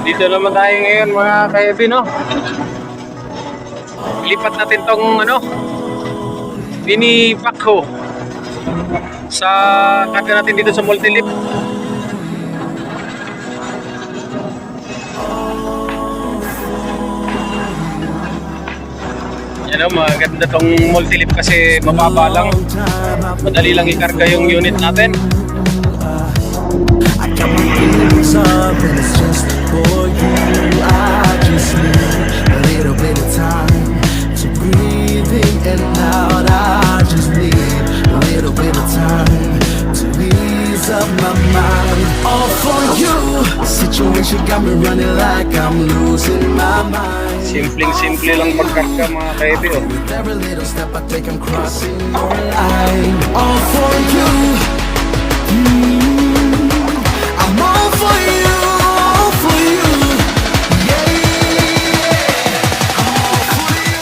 Dito naman tayo ngayon mga ka-EV, no? Lipat natin tong mini Backhoe sa kate natin dito sa multi-lift. Yan o, maganda tong multi-lift kasi mababa lang. Madali lang ikarga yung unit natin. I got my feelings up and it's just for you. I just need a little bit of time to breathe in and out. I just need a little bit of time to ease up my mind. All for you. Situation got me running like I'm losing my mind. Simpleng-simple lang pagkarga mga ka-EV, oh. With every little step I take I'm crossing your line. All for you. I'm all for you, all for you. Yeah, I'm all for you.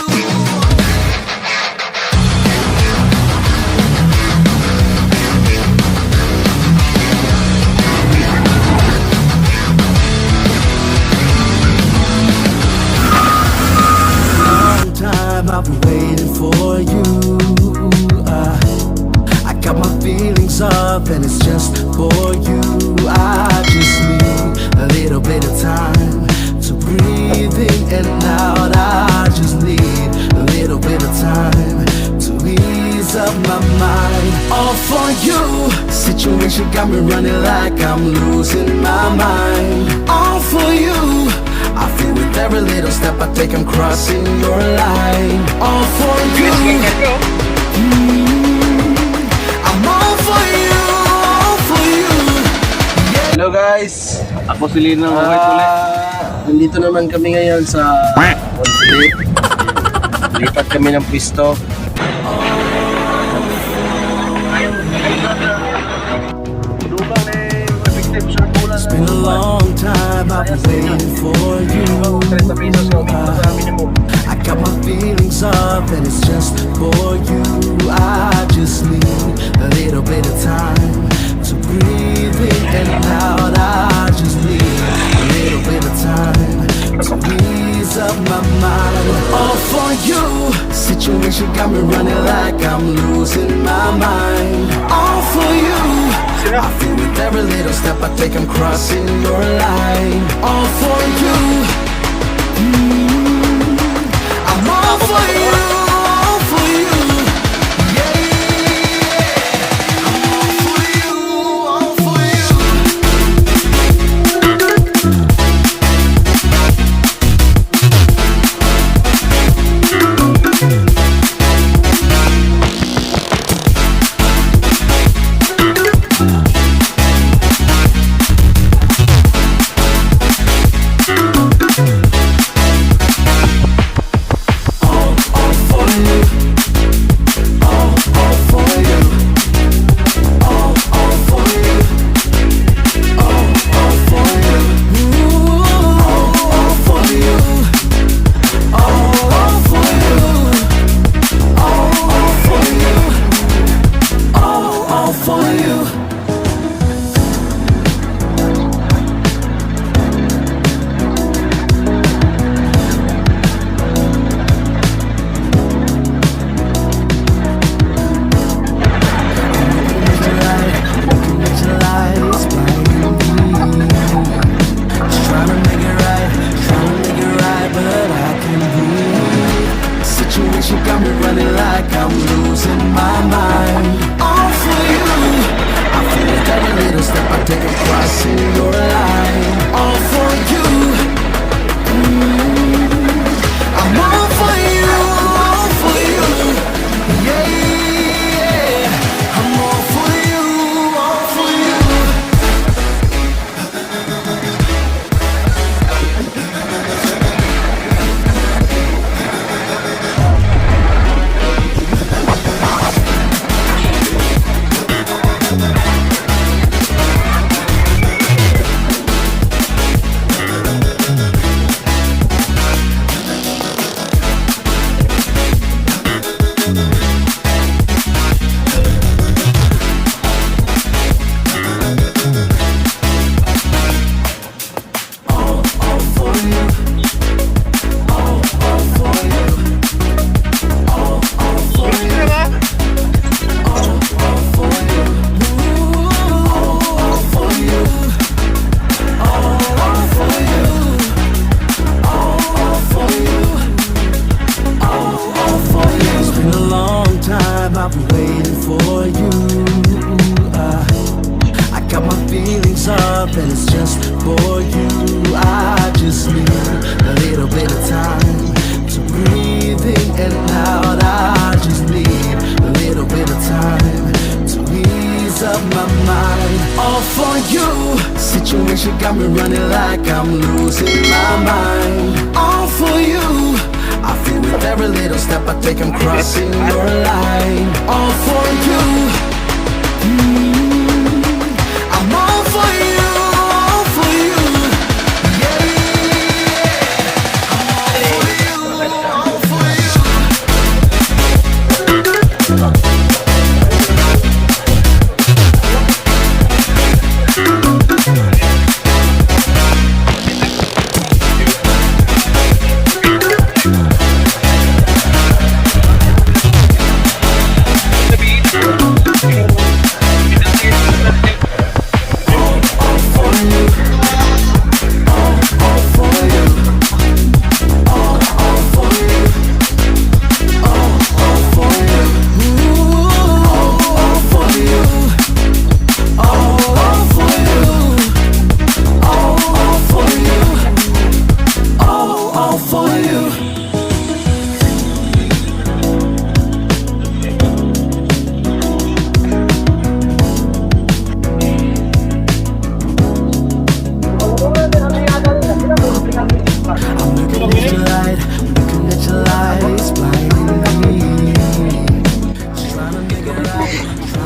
Long time I've been waiting for you. I got my feelings up and it's just for you. I just need a little bit of time to breathe in and out. I just need a little bit of time to ease up my mind. All for you. Situation got me running like I'm losing my mind. All for you. I feel with every little step I take I'm crossing your line. All for you. I'm all for you, all for you. Hello guys, ako si Lino. Nandito naman kami ngayon sa multi-lift. Lipat kami ng pwesto. It's been a long time I've been waiting for you. I got my feelings up and it's just for you. I just need a little bit of time to breathe in and out. I just need a little bit of time to ease up my mind. All for you. Situation got me running like I'm losing my mind. All for you. I feel with every little step I take I'm crossing your line. All for you. I'm all for you, all for you. Yeah, I'm all for you, all for you. feelings up and it's just for you. I just need a little bit of time to breathe in and out. I just need a little bit of time to ease up my mind. All for you. Situation got me running like I'm losing my mind. All for you. I feel with every little step I take I'm crossing your line. All for you. I'm all for you, all for you. Yeah, I'm all for you, all for you.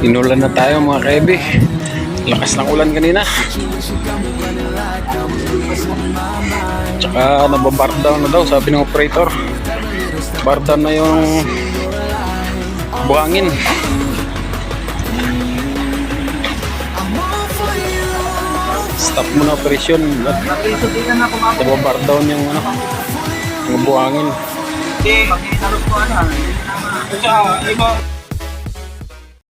Inulan na tayo mga kaibi. Lakas ng ulan kanina. Tsaka nababar down na daw sabi ng operator. Bar down na yung buhangin. Stop muna operasyon at nababar down yung yung buhangin. Hindi, mag-inarot ko ano. Iba.